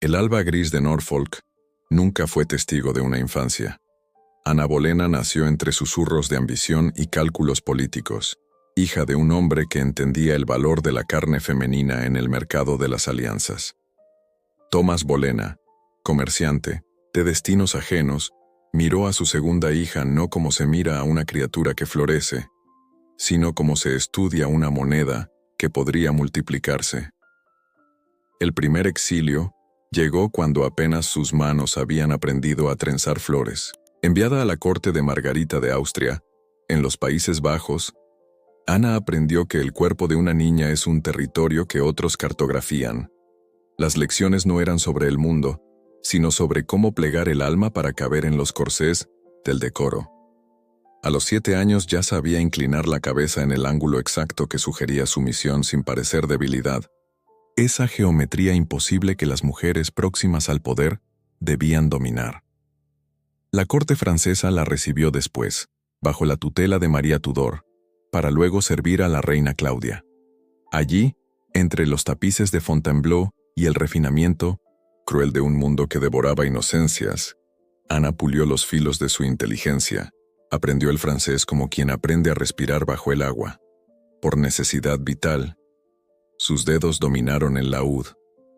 El alba gris de Norfolk nunca fue testigo de una infancia. Ana Bolena nació entre susurros de ambición y cálculos políticos, hija de un hombre que entendía el valor de la carne femenina en el mercado de las alianzas. Tomás Bolena, comerciante, de destinos ajenos, miró a su segunda hija no como se mira a una criatura que florece, sino como se estudia una moneda que podría multiplicarse. El primer exilio llegó cuando apenas sus manos habían aprendido a trenzar flores. Enviada a la corte de Margarita de Austria, en los Países Bajos, Ana aprendió que el cuerpo de una niña es un territorio que otros cartografían. Las lecciones no eran sobre el mundo, sino sobre cómo plegar el alma para caber en los corsés del decoro. A los 7 años ya sabía inclinar la cabeza en el ángulo exacto que sugería sumisión sin parecer debilidad. Esa geometría imposible que las mujeres próximas al poder debían dominar. La corte francesa la recibió después, bajo la tutela de María Tudor, para luego servir a la reina Claudia. Allí, entre los tapices de Fontainebleau y el refinamiento, cruel de un mundo que devoraba inocencias, Ana pulió los filos de su inteligencia, aprendió el francés como quien aprende a respirar bajo el agua, por necesidad vital. Sus dedos dominaron el laúd,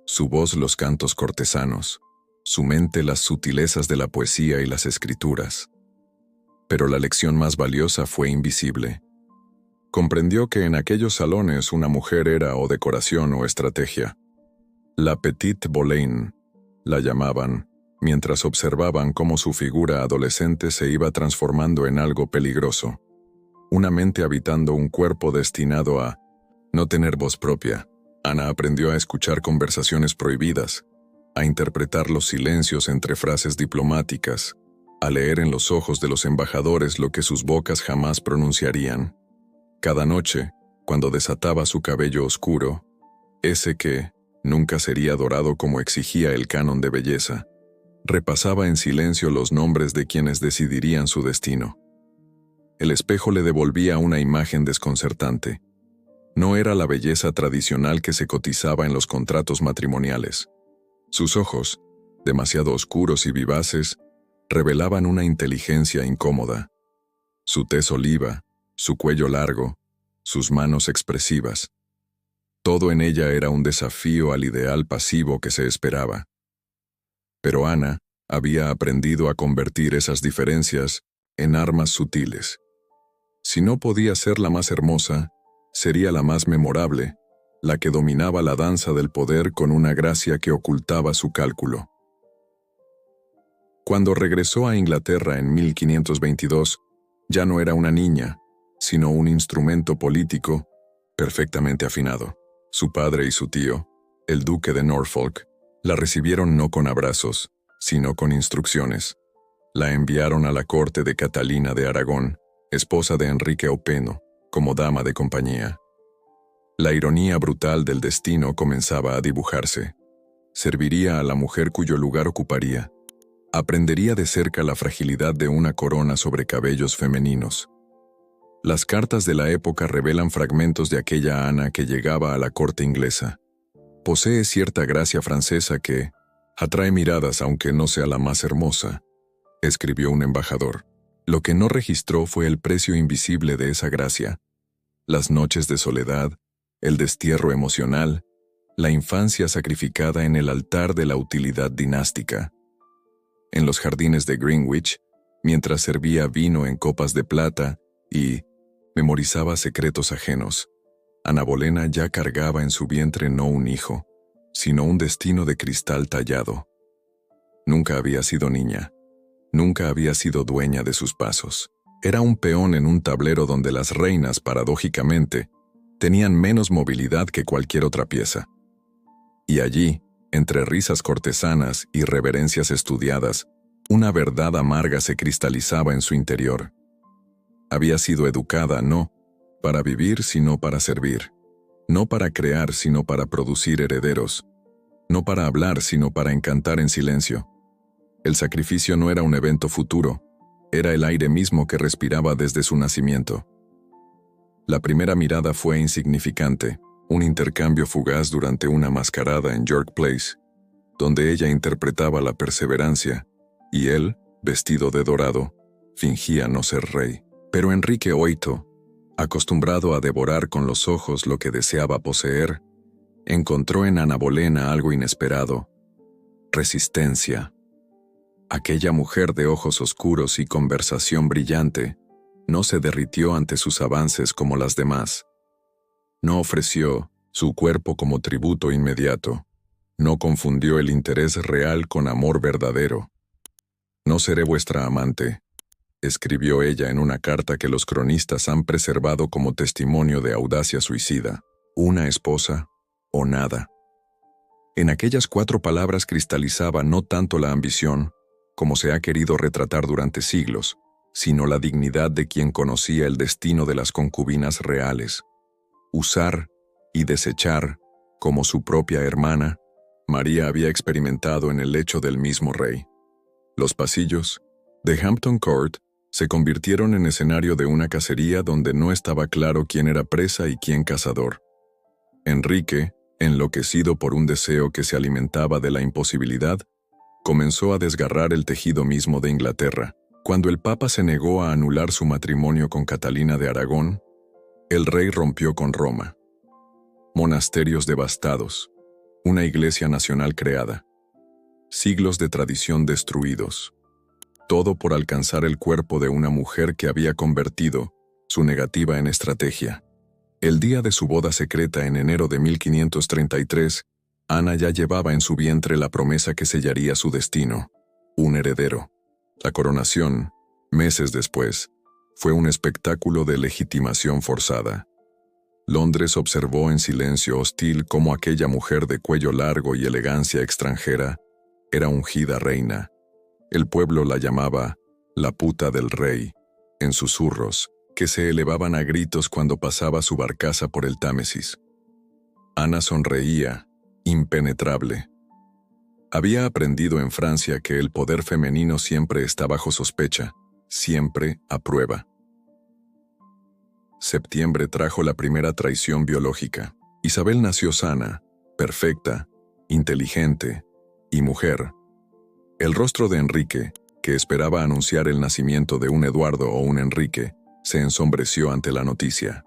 su voz los cantos cortesanos, su mente las sutilezas de la poesía y las escrituras. Pero la lección más valiosa fue invisible. Comprendió que en aquellos salones una mujer era o decoración o estrategia. La Petite Boleyn, la llamaban, mientras observaban cómo su figura adolescente se iba transformando en algo peligroso. Una mente habitando un cuerpo destinado a no tener voz propia. Ana aprendió a escuchar conversaciones prohibidas, a interpretar los silencios entre frases diplomáticas, a leer en los ojos de los embajadores lo que sus bocas jamás pronunciarían. Cada noche, cuando desataba su cabello oscuro, ese que nunca sería dorado como exigía el canon de belleza, repasaba en silencio los nombres de quienes decidirían su destino. El espejo le devolvía una imagen desconcertante. No era la belleza tradicional que se cotizaba en los contratos matrimoniales. Sus ojos, demasiado oscuros y vivaces, revelaban una inteligencia incómoda. Su tez oliva, su cuello largo, sus manos expresivas. Todo en ella era un desafío al ideal pasivo que se esperaba. Pero Ana había aprendido a convertir esas diferencias en armas sutiles. Si no podía ser la más hermosa, sería la más memorable, la que dominaba la danza del poder con una gracia que ocultaba su cálculo. Cuando regresó a Inglaterra en 1522, ya no era una niña, sino un instrumento político perfectamente afinado. Su padre y su tío, el duque de Norfolk, la recibieron no con abrazos, sino con instrucciones. La enviaron a la corte de Catalina de Aragón, esposa de Enrique Openo, como dama de compañía. La ironía brutal del destino comenzaba a dibujarse. Serviría a la mujer cuyo lugar ocuparía. Aprendería de cerca la fragilidad de una corona sobre cabellos femeninos. Las cartas de la época revelan fragmentos de aquella Ana que llegaba a la corte inglesa. Posee cierta gracia francesa que atrae miradas aunque no sea la más hermosa, escribió un embajador. Lo que no registró fue el precio invisible de esa gracia. Las noches de soledad, el destierro emocional, la infancia sacrificada en el altar de la utilidad dinástica. En los jardines de Greenwich, mientras servía vino en copas de plata y memorizaba secretos ajenos, Ana Bolena ya cargaba en su vientre no un hijo, sino un destino de cristal tallado. Nunca había sido niña. Nunca había sido dueña de sus pasos. Era un peón en un tablero donde las reinas, paradójicamente, tenían menos movilidad que cualquier otra pieza. Y allí, entre risas cortesanas y reverencias estudiadas, una verdad amarga se cristalizaba en su interior. Había sido educada no para vivir, sino para servir. No para crear, sino para producir herederos. No para hablar, sino para encantar en silencio. El sacrificio no era un evento futuro, era el aire mismo que respiraba desde su nacimiento. La primera mirada fue insignificante, un intercambio fugaz durante una mascarada en York Place. donde ella interpretaba la perseverancia, y él, vestido de dorado, fingía no ser rey. Pero Enrique VIII, acostumbrado a devorar con los ojos lo que deseaba poseer, encontró en Ana Bolena algo inesperado: resistencia. Aquella mujer de ojos oscuros y conversación brillante no se derritió ante sus avances como las demás. No ofreció su cuerpo como tributo inmediato. No confundió el interés real con amor verdadero. «No seré vuestra amante», escribió ella en una carta que los cronistas han preservado como testimonio de audacia suicida. «Una esposa o nada». En aquellas 4 palabras cristalizaba no tanto la ambición, como se ha querido retratar durante siglos, sino la dignidad de quien conocía el destino de las concubinas reales. Usar y desechar, como su propia hermana, María había experimentado en el lecho del mismo rey. Los pasillos de Hampton Court se convirtieron en escenario de una cacería donde no estaba claro quién era presa y quién cazador. Enrique, enloquecido por un deseo que se alimentaba de la imposibilidad, comenzó a desgarrar el tejido mismo de Inglaterra. Cuando el Papa se negó a anular su matrimonio con Catalina de Aragón, el rey rompió con Roma. Monasterios devastados, una iglesia nacional creada, siglos de tradición destruidos. Todo por alcanzar el cuerpo de una mujer que había convertido su negativa en estrategia. El día de su boda secreta en enero de 1533, Ana ya llevaba en su vientre la promesa que sellaría su destino: un heredero. La coronación, meses después, fue un espectáculo de legitimación forzada. Londres observó en silencio hostil cómo aquella mujer de cuello largo y elegancia extranjera era ungida reina. El pueblo la llamaba la puta del rey, en susurros que se elevaban a gritos cuando pasaba su barcaza por el Támesis. Ana sonreía, impenetrable. Había aprendido en Francia que el poder femenino siempre está bajo sospecha, siempre a prueba. Septiembre trajo la primera traición biológica. Isabel nació sana, perfecta, inteligente y mujer. El rostro de Enrique, que esperaba anunciar el nacimiento de un Eduardo o un Enrique, se ensombreció ante la noticia.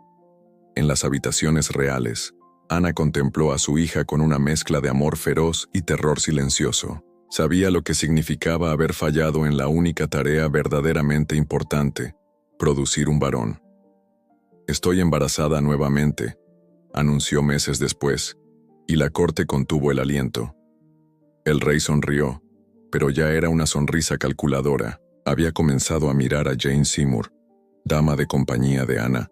En las habitaciones reales, Ana contempló a su hija con una mezcla de amor feroz y terror silencioso. Sabía lo que significaba haber fallado en la única tarea verdaderamente importante: producir un varón. «Estoy embarazada nuevamente», anunció meses después, y la corte contuvo el aliento. El rey sonrió, pero ya era una sonrisa calculadora. Había comenzado a mirar a Jane Seymour, dama de compañía de Ana,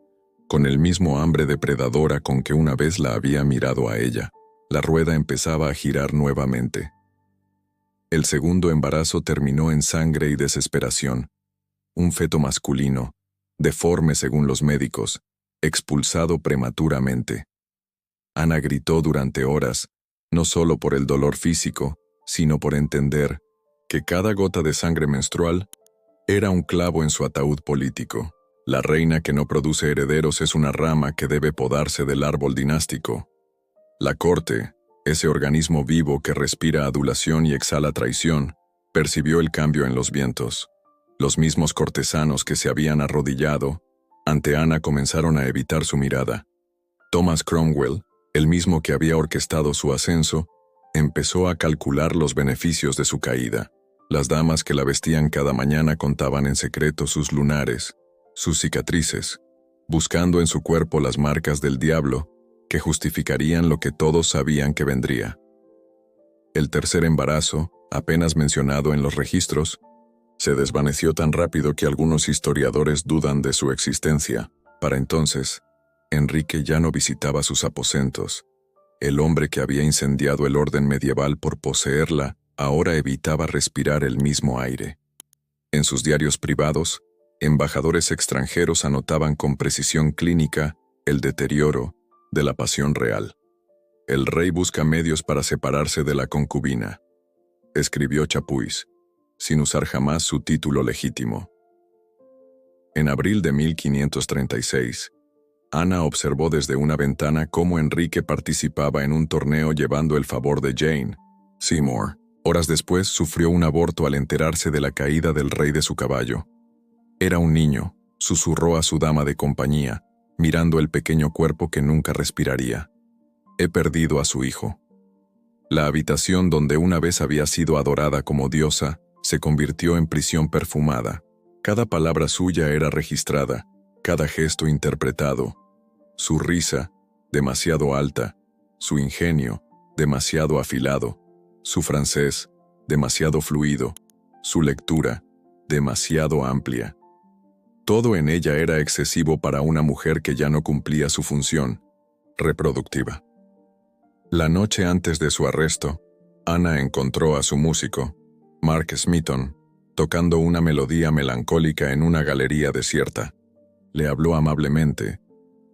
con el mismo hambre depredadora con que una vez la había mirado a ella. La rueda empezaba a girar nuevamente. El segundo embarazo terminó en sangre y desesperación. Un feto masculino, deforme según los médicos, expulsado prematuramente. Ana gritó durante horas, no solo por el dolor físico, sino por entender que cada gota de sangre menstrual era un clavo en su ataúd político. La reina que no produce herederos es una rama que debe podarse del árbol dinástico. La corte, ese organismo vivo que respira adulación y exhala traición, percibió el cambio en los vientos. Los mismos cortesanos que se habían arrodillado ante Ana comenzaron a evitar su mirada. Thomas Cromwell, el mismo que había orquestado su ascenso, empezó a calcular los beneficios de su caída. Las damas que la vestían cada mañana contaban en secreto sus lunares, sus cicatrices, buscando en su cuerpo las marcas del diablo que justificarían lo que todos sabían que vendría. El tercer embarazo, apenas mencionado en los registros, se desvaneció tan rápido que algunos historiadores dudan de su existencia. Para entonces, Enrique ya no visitaba sus aposentos. El hombre que había incendiado el orden medieval por poseerla ahora evitaba respirar el mismo aire. En sus diarios privados, embajadores extranjeros anotaban con precisión clínica el deterioro de la pasión real. «El rey busca medios para separarse de la concubina», escribió Chapuis, sin usar jamás su título legítimo. En abril de 1536, Ana observó desde una ventana cómo Enrique participaba en un torneo llevando el favor de Jane, Seymour, horas después, sufrió un aborto al enterarse de la caída del rey de su caballo. Era un niño, susurró a su dama de compañía, mirando el pequeño cuerpo que nunca respiraría. He perdido a su hijo. La habitación donde una vez había sido adorada como diosa se convirtió en prisión perfumada. Cada palabra suya era registrada, cada gesto interpretado. Su risa, demasiado alta, su ingenio, demasiado afilado, su francés, demasiado fluido, su lectura, demasiado amplia. Todo en ella era excesivo para una mujer que ya no cumplía su función reproductiva. La noche antes de su arresto, Anna encontró a su músico, Mark Smeaton, tocando una melodía melancólica en una galería desierta. Le habló amablemente.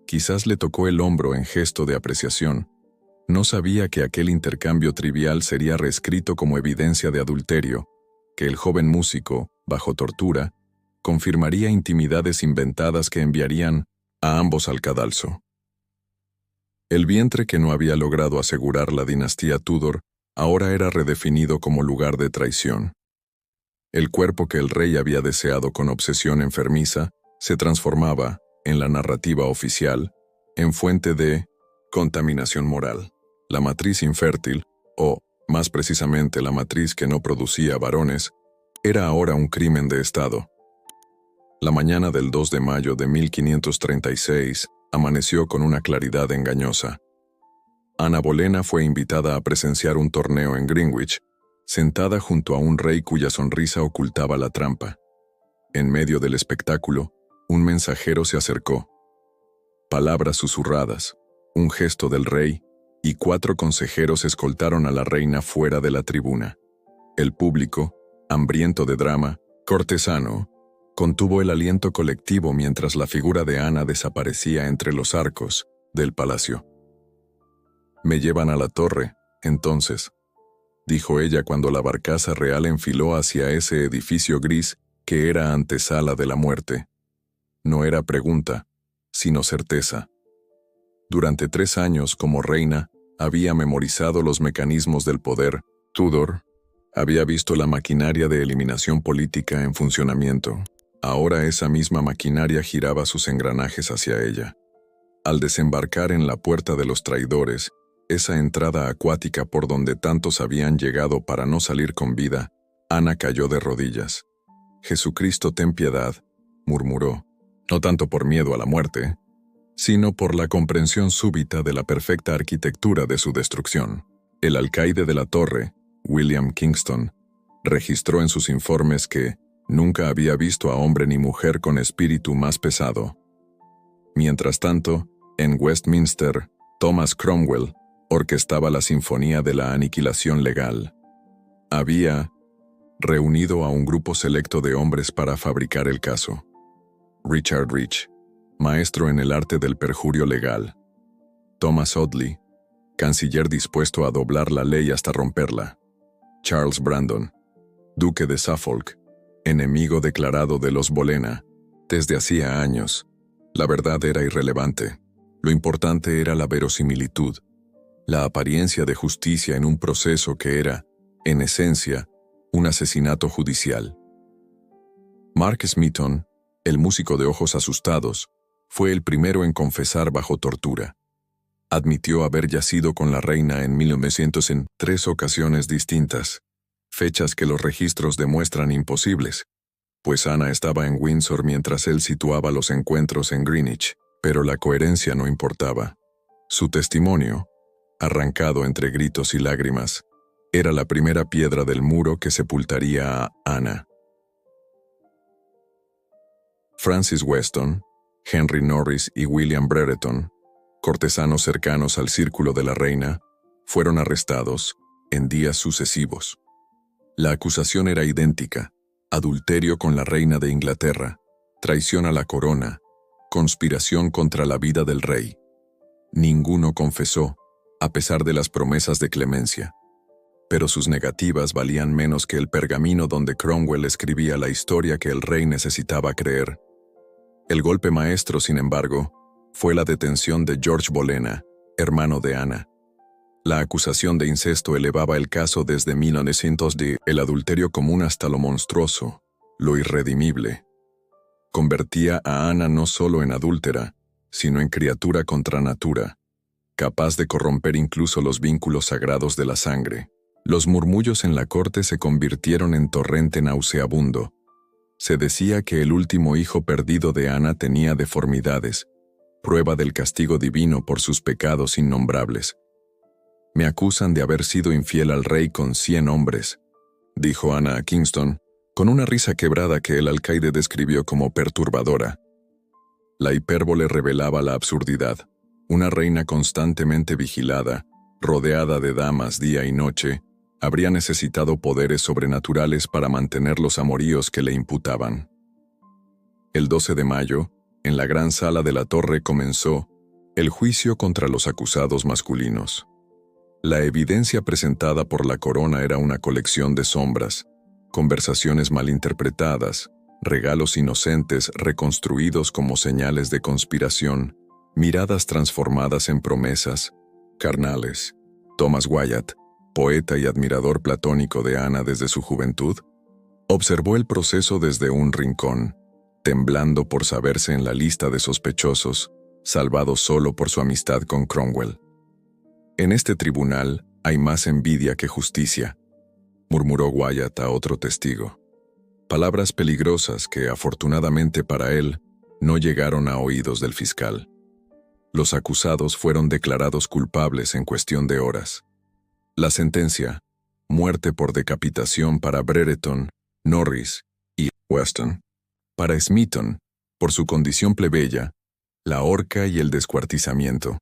Quizás le tocó el hombro en gesto de apreciación. No sabía que aquel intercambio trivial sería reescrito como evidencia de adulterio, que el joven músico, bajo tortura, confirmaría intimidades inventadas que enviarían a ambos al cadalso. El vientre que no había logrado asegurar la dinastía Tudor ahora era redefinido como lugar de traición. El cuerpo que el rey había deseado con obsesión enfermiza se transformaba, en la narrativa oficial, en fuente de contaminación moral. La matriz infértil, o, más precisamente la matriz que no producía varones, era ahora un crimen de Estado. La mañana del 2 de mayo de 1536 amaneció con una claridad engañosa. Ana Bolena fue invitada a presenciar un torneo en Greenwich, sentada junto a un rey cuya sonrisa ocultaba la trampa. En medio del espectáculo, un mensajero se acercó. Palabras susurradas, un gesto del rey, y 4 consejeros escoltaron a la reina fuera de la tribuna. El público, hambriento de drama, cortesano, contuvo el aliento colectivo mientras la figura de Ana desaparecía entre los arcos del palacio. «Me llevan a la torre, entonces», dijo ella cuando la barcaza real enfiló hacia ese edificio gris que era antesala de la muerte. No era pregunta, sino certeza. Durante 3 años como reina, había memorizado los mecanismos del poder. Tudor había visto la maquinaria de eliminación política en funcionamiento. Ahora esa misma maquinaria giraba sus engranajes hacia ella. Al desembarcar en la puerta de los traidores, esa entrada acuática por donde tantos habían llegado para no salir con vida, Ana cayó de rodillas. «Jesucristo, ten piedad», murmuró, no tanto por miedo a la muerte, sino por la comprensión súbita de la perfecta arquitectura de su destrucción. El alcaide de la torre, William Kingston, registró en sus informes que nunca había visto a hombre ni mujer con espíritu más pesado. Mientras tanto, en Westminster, Thomas Cromwell orquestaba la sinfonía de la aniquilación legal. Había reunido a un grupo selecto de hombres para fabricar el caso. Richard Rich, maestro en el arte del perjurio legal. Thomas Audley, canciller dispuesto a doblar la ley hasta romperla. Charles Brandon, duque de Suffolk, enemigo declarado de los Bolena, desde hacía años. La verdad era irrelevante. Lo importante era la verosimilitud, la apariencia de justicia en un proceso que era, en esencia, un asesinato judicial. Mark Smeaton, el músico de ojos asustados, fue el primero en confesar bajo tortura. Admitió haber yacido con la reina en 1900 en 3 ocasiones distintas, fechas que los registros demuestran imposibles, pues Ana estaba en Windsor mientras él situaba los encuentros en Greenwich, pero la coherencia no importaba. Su testimonio, arrancado entre gritos y lágrimas, era la primera piedra del muro que sepultaría a Ana. Francis Weston, Henry Norris y William Brereton, cortesanos cercanos al círculo de la reina, fueron arrestados en días sucesivos. La acusación era idéntica: adulterio con la reina de Inglaterra, traición a la corona, conspiración contra la vida del rey. Ninguno confesó, a pesar de las promesas de clemencia. Pero sus negativas valían menos que el pergamino donde Cromwell escribía la historia que el rey necesitaba creer. El golpe maestro, sin embargo, fue la detención de George Bolena, hermano de Ana. La acusación de incesto elevaba el caso desde 1910, el adulterio común hasta lo monstruoso, lo irredimible. Convertía a Ana no solo en adúltera, sino en criatura contra natura, capaz de corromper incluso los vínculos sagrados de la sangre. Los murmullos en la corte se convirtieron en torrente nauseabundo. Se decía que el último hijo perdido de Ana tenía deformidades, prueba del castigo divino por sus pecados innombrables. «Me acusan de haber sido infiel al rey con 100 hombres», dijo Ana a Kingston, con una risa quebrada que el alcaide describió como perturbadora. La hipérbole revelaba la absurdidad. Una reina constantemente vigilada, rodeada de damas día y noche, habría necesitado poderes sobrenaturales para mantener los amoríos que le imputaban. El 12 de mayo, en la gran sala de la torre comenzó el juicio contra los acusados masculinos. La evidencia presentada por la corona era una colección de sombras, conversaciones malinterpretadas, regalos inocentes reconstruidos como señales de conspiración, miradas transformadas en promesas, carnales. Thomas Wyatt, poeta y admirador platónico de Ana desde su juventud, observó el proceso desde un rincón, temblando por saberse en la lista de sospechosos, salvado solo por su amistad con Cromwell. «En este tribunal hay más envidia que justicia», murmuró Wyatt a otro testigo. Palabras peligrosas que, afortunadamente para él, no llegaron a oídos del fiscal. Los acusados fueron declarados culpables en cuestión de horas. La sentencia, muerte por decapitación para Brereton, Norris y Weston. Para Smeaton, por su condición plebeya, la horca y el descuartizamiento.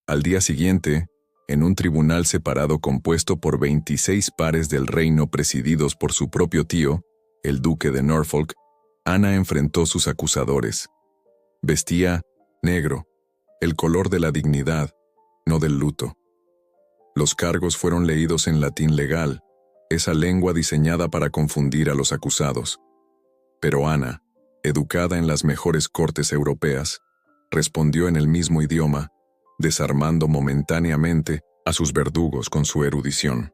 Al día siguiente, en un tribunal separado compuesto por 26 pares del reino presididos por su propio tío, el duque de Norfolk, Ana enfrentó sus acusadores. Vestía negro, el color de la dignidad, no del luto. Los cargos fueron leídos en latín legal, esa lengua diseñada para confundir a los acusados. Pero Ana, educada en las mejores cortes europeas, respondió en el mismo idioma, desarmando momentáneamente a sus verdugos con su erudición.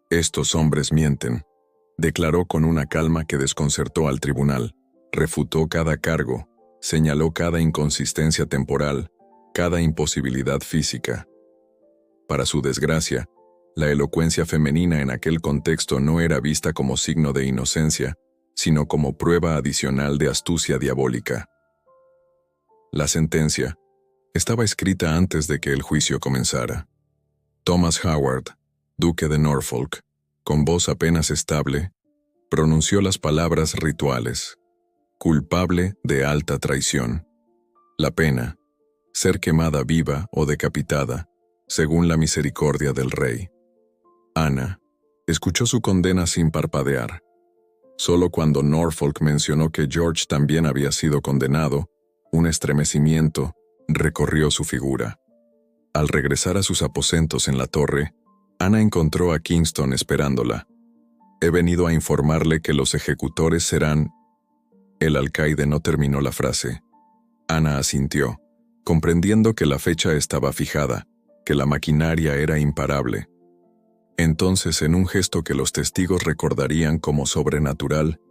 «Estos hombres mienten», declaró con una calma que desconcertó al tribunal. Refutó cada cargo, señaló cada inconsistencia temporal, cada imposibilidad física. Para su desgracia, la elocuencia femenina en aquel contexto no era vista como signo de inocencia, sino como prueba adicional de astucia diabólica. La sentencia estaba escrita antes de que el juicio comenzara. Thomas Howard, duque de Norfolk, con voz apenas estable, pronunció las palabras rituales: culpable de alta traición. La pena: ser quemada viva o decapitada, según la misericordia del rey. Ana escuchó su condena sin parpadear. Solo cuando Norfolk mencionó que George también había sido condenado, un estremecimiento recorrió su figura. Al regresar a sus aposentos en la torre, Ana encontró a Kingston esperándola. «He venido a informarle que los ejecutores serán...». El alcaide no terminó la frase. Ana asintió, comprendiendo que la fecha estaba fijada, que la maquinaria era imparable. Entonces, en un gesto que los testigos recordarían como sobrenatural,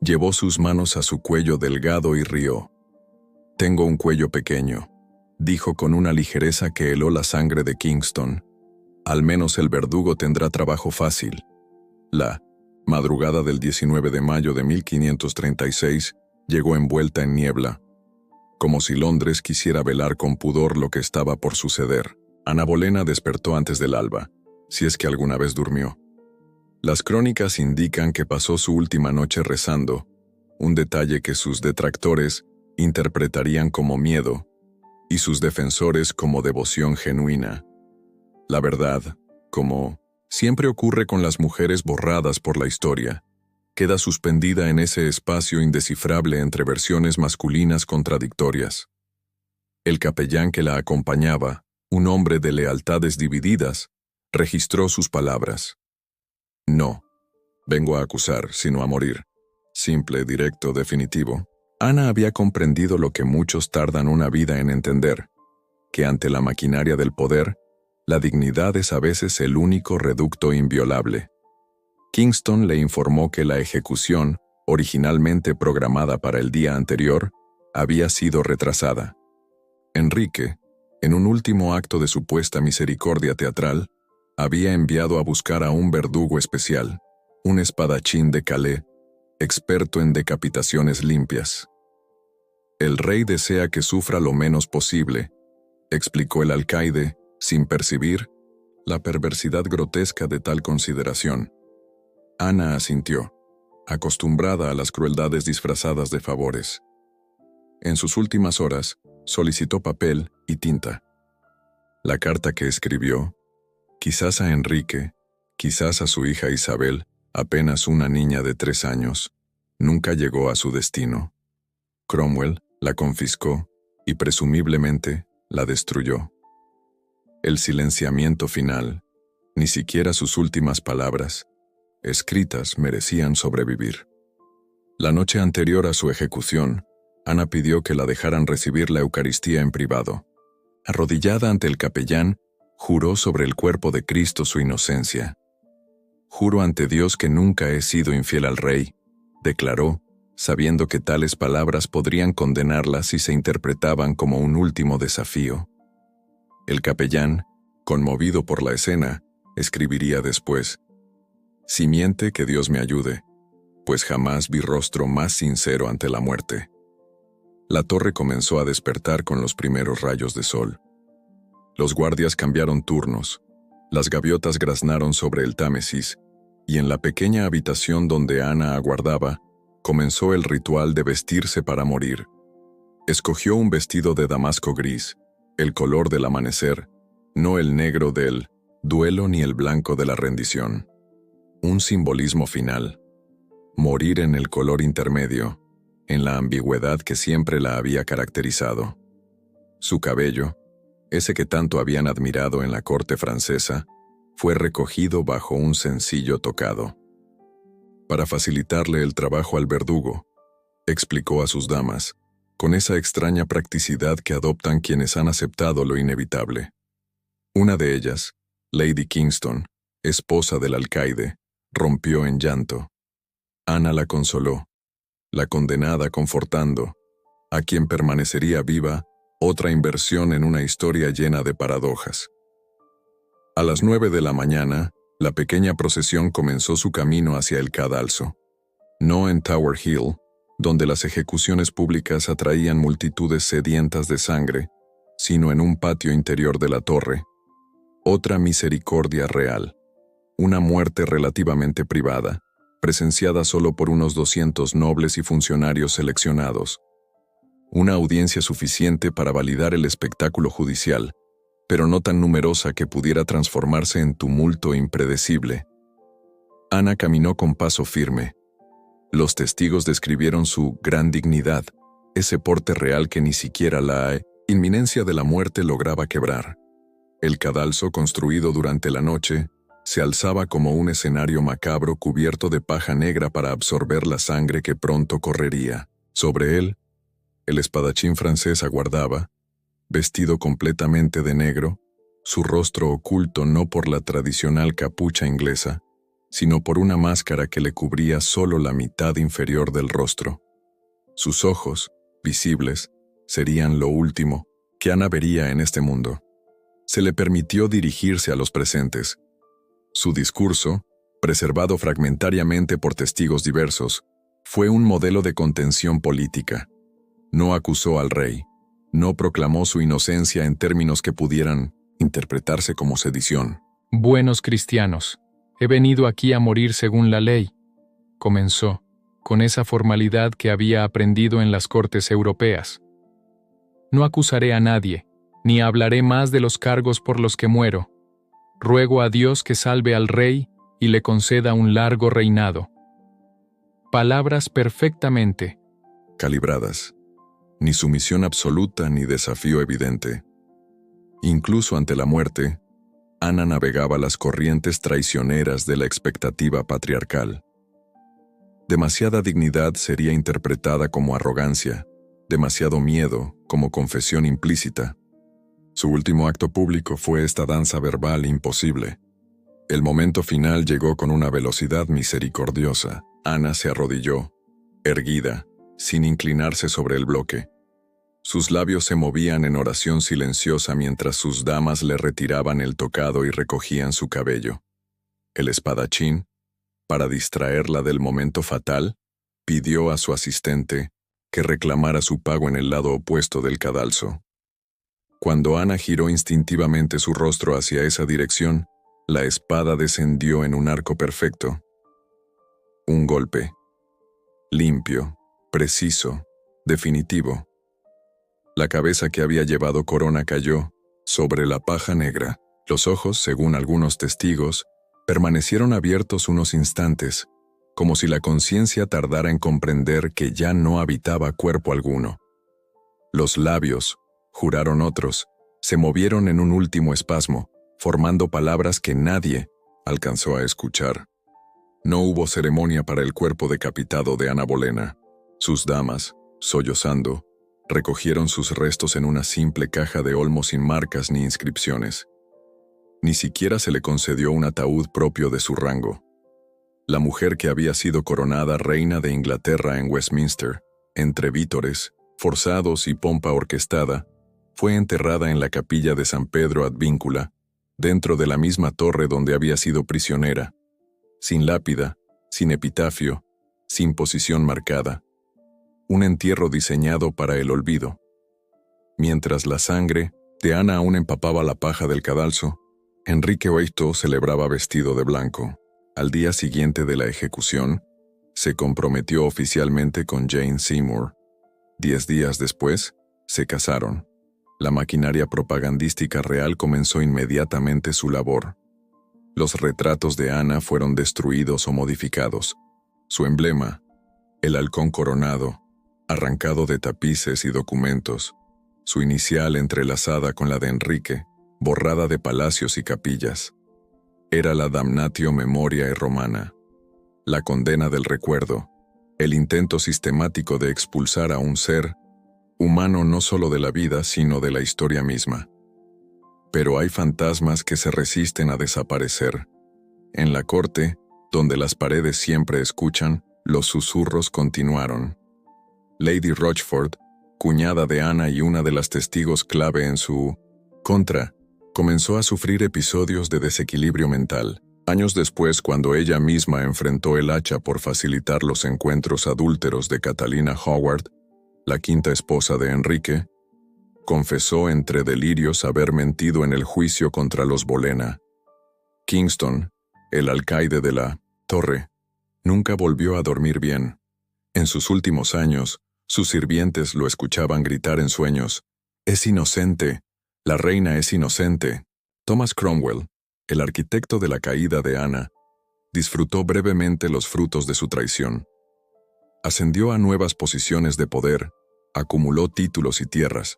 llevó sus manos a su cuello delgado y rió. «Tengo un cuello pequeño», dijo con una ligereza que heló la sangre de Kingston. «Al menos el verdugo tendrá trabajo fácil». La madrugada del 19 de mayo de 1536 llegó envuelta en niebla, como si Londres quisiera velar con pudor lo que estaba por suceder. Ana Bolena despertó antes del alba, si es que alguna vez durmió. Las crónicas indican que pasó su última noche rezando, un detalle que sus detractores interpretarían como miedo y sus defensores como devoción genuina. La verdad, como siempre ocurre con las mujeres borradas por la historia, queda suspendida en ese espacio indescifrable entre versiones masculinas contradictorias. El capellán que la acompañaba, un hombre de lealtades divididas, registró sus palabras. «No vengo a acusar, sino a morir». Simple, directo, definitivo. Ana había comprendido lo que muchos tardan una vida en entender, que ante la maquinaria del poder, La dignidad es a veces el único reducto inviolable. Kingston le informó que la ejecución, originalmente programada para el día anterior, había sido retrasada. Enrique, en un último acto de supuesta misericordia teatral, había enviado a buscar a un verdugo especial, un espadachín de Calais, experto en decapitaciones limpias. «El rey desea que sufra lo menos posible», explicó el alcaide, sin percibir la perversidad grotesca de tal consideración. Ana asintió, acostumbrada a las crueldades disfrazadas de favores. En sus últimas horas, solicitó papel y tinta. La carta que escribió, quizás a Enrique, quizás a su hija Isabel, apenas una niña de 3 años, nunca llegó a su destino. Cromwell la confiscó y presumiblemente la destruyó. El silenciamiento final, ni siquiera sus últimas palabras, escritas, merecían sobrevivir. La noche anterior a su ejecución, Ana pidió que la dejaran recibir la Eucaristía en privado. Arrodillada ante el capellán, juró sobre el cuerpo de Cristo su inocencia. «Juro ante Dios que nunca he sido infiel al rey», declaró, sabiendo que tales palabras podrían condenarla si se interpretaban como un último desafío. El capellán, conmovido por la escena, escribiría después: «Si miente, que Dios me ayude, pues jamás vi rostro más sincero ante la muerte». La torre comenzó a despertar con los primeros rayos de sol. Los guardias cambiaron turnos, las gaviotas graznaron sobre el Támesis, y en la pequeña habitación donde Ana aguardaba, comenzó el ritual de vestirse para morir. Escogió un vestido de damasco gris, el color del amanecer, no el negro del duelo ni el blanco de la rendición. Un simbolismo final. Morir en el color intermedio, en la ambigüedad que siempre la había caracterizado. Su cabello, ese que tanto habían admirado en la corte francesa, fue recogido bajo un sencillo tocado. Para facilitarle el trabajo al verdugo, explicó a sus damas, con esa extraña practicidad que adoptan quienes han aceptado lo inevitable. Una de ellas, Lady Kingston, esposa del alcaide, rompió en llanto. Ana la consoló, la condenada confortando, a quien permanecería viva, otra inversión en una historia llena de paradojas. A las 9 de la mañana, la pequeña procesión comenzó su camino hacia el cadalso. No en Tower Hill, donde las ejecuciones públicas atraían multitudes sedientas de sangre, sino en un patio interior de la torre. Otra misericordia real, una muerte relativamente privada, presenciada solo por unos 200 nobles y funcionarios seleccionados. Una audiencia suficiente para validar el espectáculo judicial, pero no tan numerosa que pudiera transformarse en tumulto impredecible. Ana caminó con paso firme. Los testigos describieron su gran dignidad, ese porte real que ni siquiera la inminencia de la muerte lograba quebrar. El cadalso, construido durante la noche, se alzaba como un escenario macabro cubierto de paja negra para absorber la sangre que pronto correría. Sobre él, el espadachín francés aguardaba, vestido completamente de negro, su rostro oculto no por la tradicional capucha inglesa, sino por una máscara que le cubría solo la mitad inferior del rostro. Sus ojos, visibles, serían lo último que Ana vería en este mundo. Se le permitió dirigirse a los presentes. Su discurso, preservado fragmentariamente por testigos diversos, fue un modelo de contención política. No acusó al rey, no proclamó su inocencia en términos que pudieran interpretarse como sedición. «Buenos cristianos, he venido aquí a morir según la ley», comenzó, con esa formalidad que había aprendido en las cortes europeas. «No acusaré a nadie, ni hablaré más de los cargos por los que muero. Ruego a Dios que salve al rey y le conceda un largo reinado». Palabras perfectamente calibradas. Ni sumisión absoluta ni desafío evidente. Incluso ante la muerte, Ana navegaba las corrientes traicioneras de la expectativa patriarcal. Demasiada dignidad sería interpretada como arrogancia, demasiado miedo como confesión implícita. Su último acto público fue esta danza verbal imposible. El momento final llegó con una velocidad misericordiosa. Ana se arrodilló, erguida, sin inclinarse sobre el bloque. Sus labios se movían en oración silenciosa mientras sus damas le retiraban el tocado y recogían su cabello. El espadachín, para distraerla del momento fatal, pidió a su asistente que reclamara su pago en el lado opuesto del cadalso. Cuando Ana giró instintivamente su rostro hacia esa dirección, la espada descendió en un arco perfecto. Un golpe. Limpio, preciso, definitivo. La cabeza que había llevado corona cayó sobre la paja negra. Los ojos, según algunos testigos, permanecieron abiertos unos instantes, como si la conciencia tardara en comprender que ya no habitaba cuerpo alguno. Los labios, juraron otros, se movieron en un último espasmo, formando palabras que nadie alcanzó a escuchar. No hubo ceremonia para el cuerpo decapitado de Ana Bolena. Sus damas, sollozando, recogieron sus restos en una simple caja de olmo sin marcas ni inscripciones. Ni siquiera se le concedió un ataúd propio de su rango. La mujer que había sido coronada reina de Inglaterra en Westminster, entre vítores, forzados y pompa orquestada, fue enterrada en la capilla de San Pedro ad Víncula, dentro de la misma torre donde había sido prisionera, sin lápida, sin epitafio, sin posición marcada. Un entierro diseñado para el olvido. Mientras la sangre de Ana aún empapaba la paja del cadalso, Enrique VIII celebraba vestido de blanco. Al día siguiente de la ejecución, se comprometió oficialmente con Jane Seymour. 10 días después, se casaron. La maquinaria propagandística real comenzó inmediatamente su labor. Los retratos de Ana fueron destruidos o modificados. Su emblema, el halcón coronado, arrancado de tapices y documentos, su inicial entrelazada con la de Enrique, borrada de palacios y capillas. Era la damnatio memoriae romana, la condena del recuerdo, el intento sistemático de expulsar a un ser humano no solo de la vida, sino de la historia misma. Pero hay fantasmas que se resisten a desaparecer. En la corte, donde las paredes siempre escuchan, los susurros continuaron. Lady Rochford, cuñada de Ana y una de las testigos clave en su contra, comenzó a sufrir episodios de desequilibrio mental. Años después, cuando ella misma enfrentó el hacha por facilitar los encuentros adúlteros de Catalina Howard, la quinta esposa de Enrique, confesó entre delirios haber mentido en el juicio contra los Bolena. Kingston, el alcaide de la torre, nunca volvió a dormir bien. En sus últimos años, sus sirvientes lo escuchaban gritar en sueños: «Es inocente, la reina es inocente». Thomas Cromwell, el arquitecto de la caída de Ana, disfrutó brevemente los frutos de su traición. Ascendió a nuevas posiciones de poder, acumuló títulos y tierras,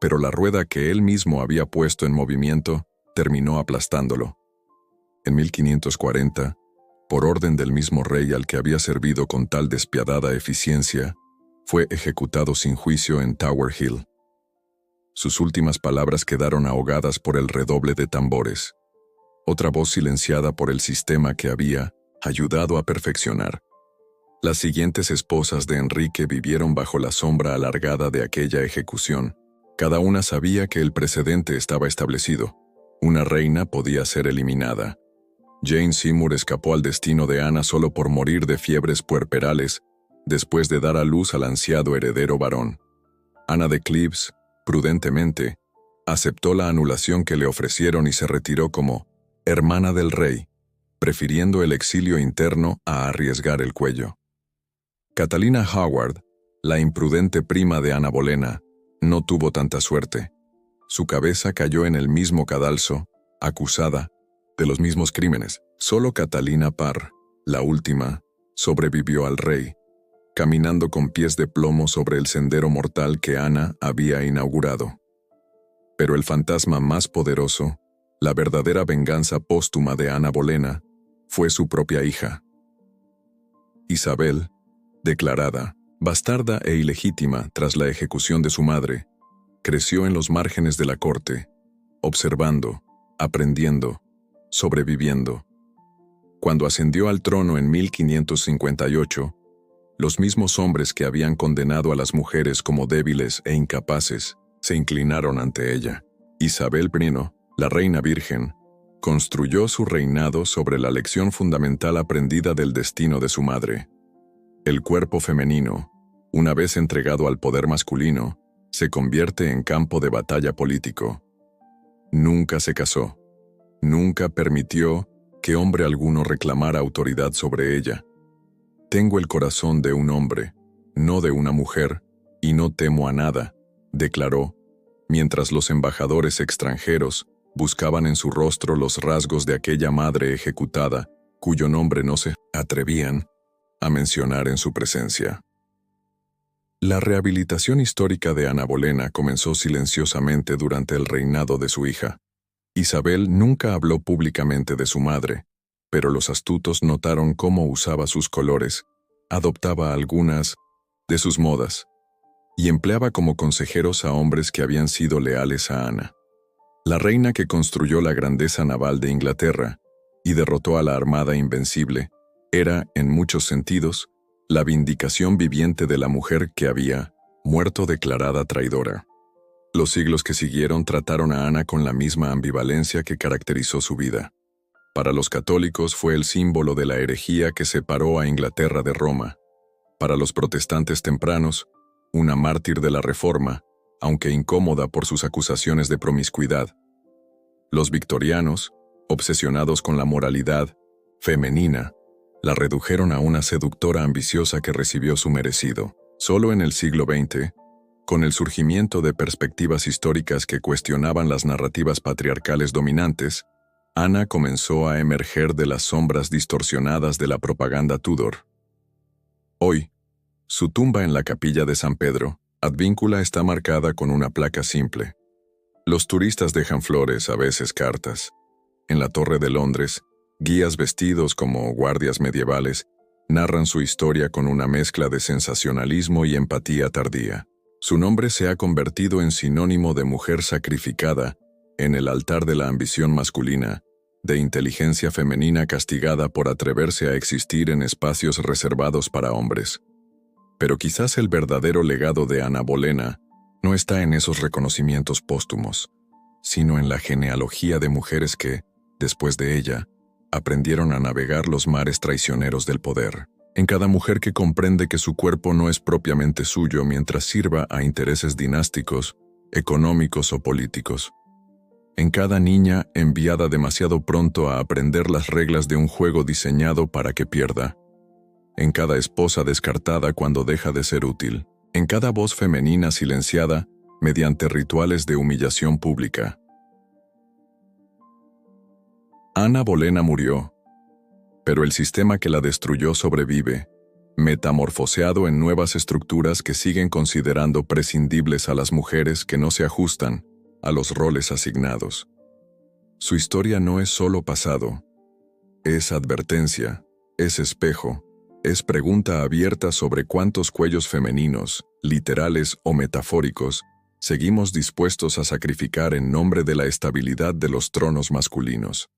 pero la rueda que él mismo había puesto en movimiento terminó aplastándolo. En 1540, por orden del mismo rey al que había servido con tal despiadada eficiencia, fue ejecutado sin juicio en Tower Hill. Sus últimas palabras quedaron ahogadas por el redoble de tambores, otra voz silenciada por el sistema que había ayudado a perfeccionar. Las siguientes esposas de Enrique vivieron bajo la sombra alargada de aquella ejecución. Cada una sabía que el precedente estaba establecido. Una reina podía ser eliminada. Jane Seymour escapó al destino de Ana solo por morir de fiebres puerperales, después de dar a luz al ansiado heredero varón. Ana de Cleves, prudentemente, aceptó la anulación que le ofrecieron y se retiró como hermana del rey, prefiriendo el exilio interno a arriesgar el cuello. Catalina Howard, la imprudente prima de Ana Bolena, no tuvo tanta suerte. Su cabeza cayó en el mismo cadalso, acusada de los mismos crímenes. Solo Catalina Parr, la última, sobrevivió al rey, caminando con pies de plomo sobre el sendero mortal que Ana había inaugurado. Pero el fantasma más poderoso, la verdadera venganza póstuma de Ana Bolena, fue su propia hija. Isabel, declarada bastarda e ilegítima tras la ejecución de su madre, Creció en los márgenes de la corte, observando, aprendiendo, sobreviviendo. Cuando ascendió al trono en 1558, los mismos hombres que habían condenado a las mujeres como débiles e incapaces se inclinaron ante ella. Isabel I, la reina virgen, construyó su reinado sobre la lección fundamental aprendida del destino de su madre. El cuerpo femenino, una vez entregado al poder masculino, se convierte en campo de batalla político. Nunca se casó. Nunca permitió que hombre alguno reclamara autoridad sobre ella. Tengo el corazón de un hombre, no de una mujer, y no temo a nada, declaró, mientras los embajadores extranjeros buscaban en su rostro los rasgos de aquella madre ejecutada, cuyo nombre no se atrevían a mencionar en su presencia. La rehabilitación histórica de Ana Bolena comenzó silenciosamente durante el reinado de su hija. Isabel nunca habló públicamente de su madre, pero los astutos notaron cómo usaba sus colores, adoptaba algunas de sus modas, y empleaba como consejeros a hombres que habían sido leales a Ana. La reina que construyó la grandeza naval de Inglaterra y derrotó a la Armada Invencible era, en muchos sentidos, la vindicación viviente de la mujer que había muerto declarada traidora. Los siglos que siguieron trataron a Ana con la misma ambivalencia que caracterizó su vida. Para los católicos fue el símbolo de la herejía que separó a Inglaterra de Roma. Para los protestantes tempranos, una mártir de la Reforma, aunque incómoda por sus acusaciones de promiscuidad. Los victorianos, obsesionados con la moralidad femenina, la redujeron a una seductora ambiciosa que recibió su merecido. Solo en el siglo XX, con el surgimiento de perspectivas históricas que cuestionaban las narrativas patriarcales dominantes, Ana comenzó a emerger de las sombras distorsionadas de la propaganda Tudor. Hoy, su tumba en la capilla de San Pedro, Advíncula, está marcada con una placa simple. Los turistas dejan flores, a veces cartas. En la Torre de Londres, guías vestidos como guardias medievales narran su historia con una mezcla de sensacionalismo y empatía tardía. Su nombre se ha convertido en sinónimo de mujer sacrificada en el altar de la ambición masculina, de inteligencia femenina castigada por atreverse a existir en espacios reservados para hombres. Pero quizás el verdadero legado de Ana Bolena no está en esos reconocimientos póstumos, sino en la genealogía de mujeres que, después de ella, aprendieron a navegar los mares traicioneros del poder. En cada mujer que comprende que su cuerpo no es propiamente suyo mientras sirva a intereses dinásticos, económicos o políticos. En cada niña enviada demasiado pronto a aprender las reglas de un juego diseñado para que pierda. En cada esposa descartada cuando deja de ser útil. En cada voz femenina silenciada mediante rituales de humillación pública. Ana Bolena murió, pero el sistema que la destruyó sobrevive, metamorfoseado en nuevas estructuras que siguen considerando prescindibles a las mujeres que no se ajustan a los roles asignados. Su historia no es solo pasado, es advertencia, es espejo, es pregunta abierta sobre cuántos cuellos femeninos, literales o metafóricos, seguimos dispuestos a sacrificar en nombre de la estabilidad de los tronos masculinos.